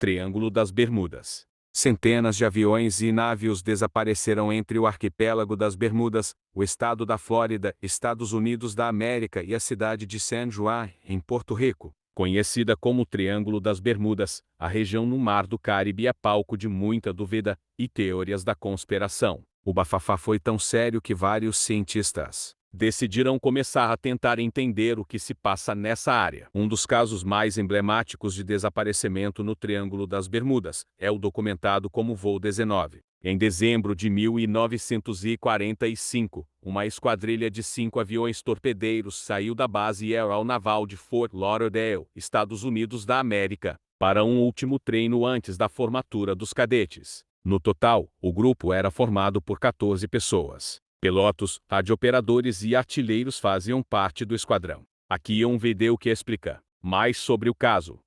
Triângulo das Bermudas. Centenas de aviões e navios desapareceram entre o arquipélago das Bermudas, o estado da Flórida, Estados Unidos da América e a cidade de San Juan, em Porto Rico. Conhecida como Triângulo das Bermudas, a região no Mar do Caribe é palco de muita dúvida e teorias da conspiração. O bafafá foi tão sério que vários cientistas decidiram começar a tentar entender o que se passa nessa área. Um dos casos mais emblemáticos de desaparecimento no Triângulo das Bermudas é o documentado como Voo 19. Em dezembro de 1945, uma esquadrilha de 5 aviões torpedeiros saiu da base aeronaval de Fort Lauderdale, Estados Unidos da América, para um último treino antes da formatura dos cadetes. No total, o grupo era formado por 14 pessoas. Pilotos, radiooperadores e artilheiros faziam parte do esquadrão. Aqui é um vídeo que explica mais sobre o caso.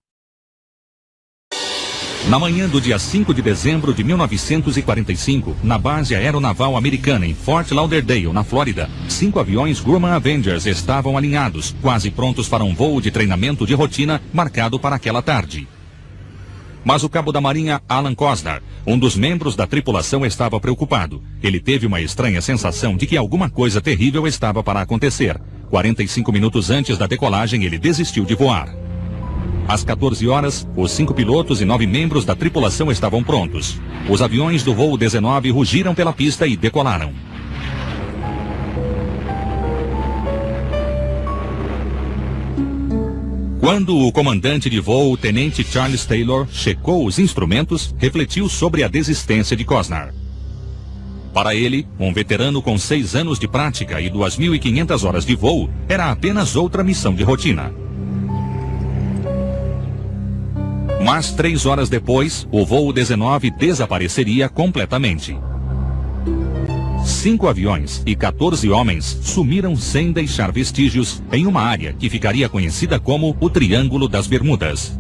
Na manhã do dia 5 de dezembro de 1945, na base aeronaval americana em Fort Lauderdale, na Flórida, 5 aviões Grumman Avengers estavam alinhados, quase prontos para um voo de treinamento de rotina marcado para aquela tarde. Mas o cabo da Marinha Alan Cosnar, um dos membros da tripulação, estava preocupado. Ele teve uma estranha sensação de que alguma coisa terrível estava para acontecer. 45 minutos antes da decolagem, ele desistiu de voar. Às 14 horas, os 5 pilotos e 9 membros da tripulação estavam prontos. Os aviões do voo 19 rugiram pela pista e decolaram. Quando o comandante de voo, tenente Charles Taylor, checou os instrumentos, refletiu sobre a desistência de Cosnar. Para ele, um veterano com 6 anos de prática e 2.500 horas de voo, era apenas outra missão de rotina. Mas 3 horas depois, o voo 19 desapareceria completamente. 5 aviões e 14 homens sumiram sem deixar vestígios em uma área que ficaria conhecida como o Triângulo das Bermudas.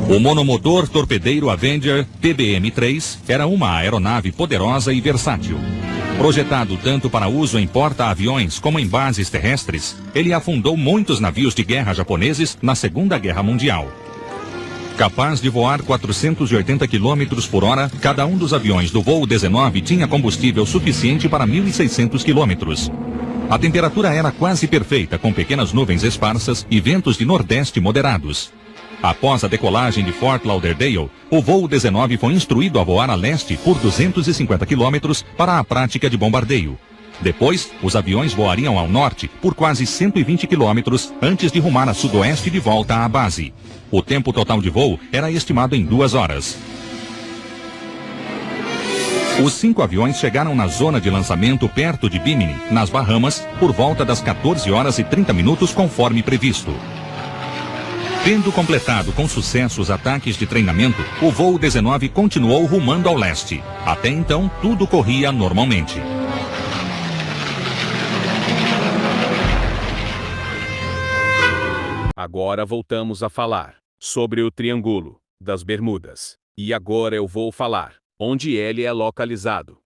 O monomotor torpedeiro Avenger TBM-3 era uma aeronave poderosa e versátil. Projetado tanto para uso em porta-aviões como em bases terrestres, ele afundou muitos navios de guerra japoneses na Segunda Guerra Mundial. Capaz de voar 480 km por hora, cada um dos aviões do voo 19 tinha combustível suficiente para 1.600 km. A temperatura era quase perfeita, com pequenas nuvens esparsas e ventos de nordeste moderados. Após a decolagem de Fort Lauderdale, o voo 19 foi instruído a voar a leste por 250 km para a prática de bombardeio. Depois, os aviões voariam ao norte por quase 120 km antes de rumar a sudoeste de volta à base. O tempo total de voo era estimado em 2 horas. Os 5 aviões chegaram na zona de lançamento perto de Bimini, nas Bahamas, por volta das 14 horas e 30 minutos conforme previsto. Tendo completado com sucesso os ataques de treinamento, o voo 19 continuou rumando ao leste. Até então, tudo corria normalmente. Agora voltamos a falar sobre o Triângulo das Bermudas. E agora eu vou falar onde ele é localizado.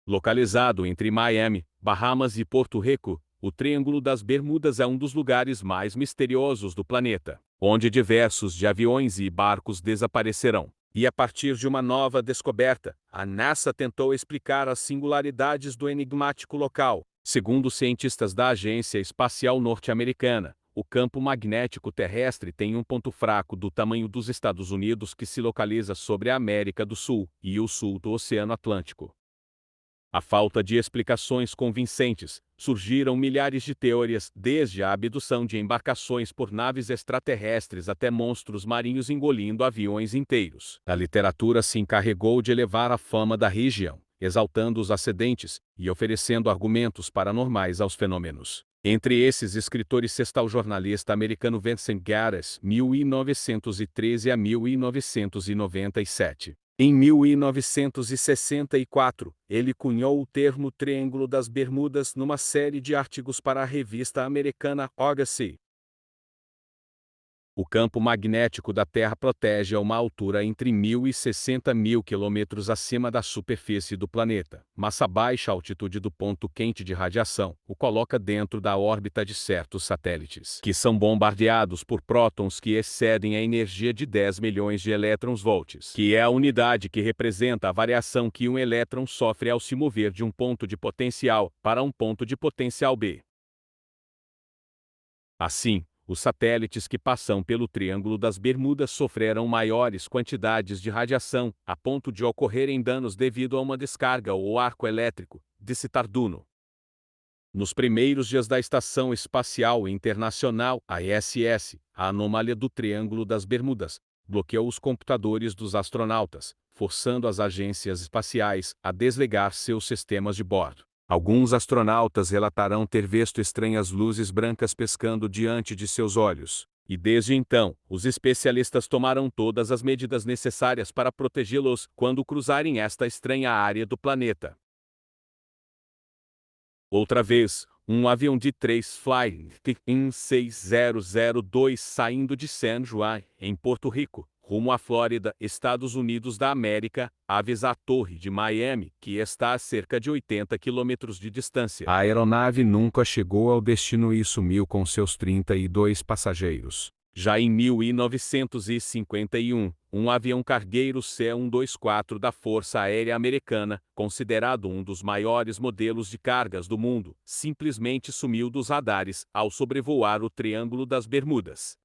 Localizado entre Miami, Bahamas e Porto Rico, o Triângulo das Bermudas é um dos lugares mais misteriosos do planeta, onde diversos de aviões e barcos desaparecerão. E a partir de uma nova descoberta, a NASA tentou explicar as singularidades do enigmático local. Segundo cientistas da Agência Espacial Norte-Americana, o campo magnético terrestre tem um ponto fraco do tamanho dos Estados Unidos que se localiza sobre a América do Sul e o sul do Oceano Atlântico. À falta de explicações convincentes, surgiram milhares de teorias, desde a abdução de embarcações por naves extraterrestres até monstros marinhos engolindo aviões inteiros. A literatura se encarregou de elevar a fama da região, exaltando os acidentes e oferecendo argumentos paranormais aos fenômenos. Entre esses escritores está o jornalista americano Vincent Gaddis, 1913 a 1997. Em 1964, ele cunhou o termo Triângulo das Bermudas numa série de artigos para a revista americana Argosy. O campo magnético da Terra protege a uma altura entre 1.000 e 60.000 quilômetros acima da superfície do planeta, mas a baixa altitude do ponto quente de radiação o coloca dentro da órbita de certos satélites, que são bombardeados por prótons que excedem a energia de 10 milhões de elétrons-volts, que é a unidade que representa a variação que um elétron sofre ao se mover de um ponto de potencial para um ponto de potencial B. Assim, os satélites que passam pelo Triângulo das Bermudas sofreram maiores quantidades de radiação, a ponto de ocorrerem danos devido a uma descarga ou arco elétrico, disse Tarduno. Nos primeiros dias da Estação Espacial Internacional, a ISS, a anomalia do Triângulo das Bermudas bloqueou os computadores dos astronautas, forçando as agências espaciais a desligar seus sistemas de bordo. Alguns astronautas relatarão ter visto estranhas luzes brancas pescando diante de seus olhos, e desde então, os especialistas tomaram todas as medidas necessárias para protegê-los quando cruzarem esta estranha área do planeta. Outra vez, um avião de 3 Flying 6002 saindo de San Juan, em Porto Rico, rumo à Flórida, Estados Unidos da América, avisa a Torre de Miami, que está a cerca de 80 quilômetros de distância. A aeronave nunca chegou ao destino e sumiu com seus 32 passageiros. Já em 1951, um avião cargueiro C-124 da Força Aérea Americana, considerado um dos maiores modelos de cargas do mundo, simplesmente sumiu dos radares ao sobrevoar o Triângulo das Bermudas.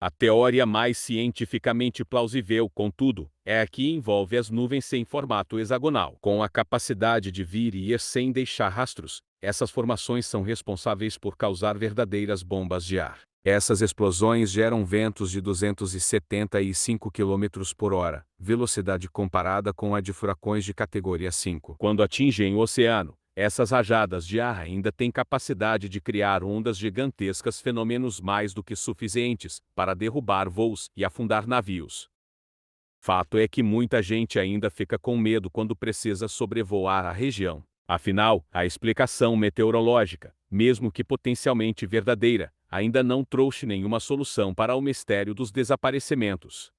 A teoria mais cientificamente plausível, contudo, é a que envolve as nuvens em formato hexagonal. Com a capacidade de vir e ir sem deixar rastros, essas formações são responsáveis por causar verdadeiras bombas de ar. Essas explosões geram ventos de 275 km por hora, velocidade comparada com a de furacões de categoria 5. Quando atingem o oceano, essas rajadas de ar ainda têm capacidade de criar ondas gigantescas, fenômenos mais do que suficientes para derrubar voos e afundar navios. Fato é que muita gente ainda fica com medo quando precisa sobrevoar a região. Afinal, a explicação meteorológica, mesmo que potencialmente verdadeira, ainda não trouxe nenhuma solução para o mistério dos desaparecimentos.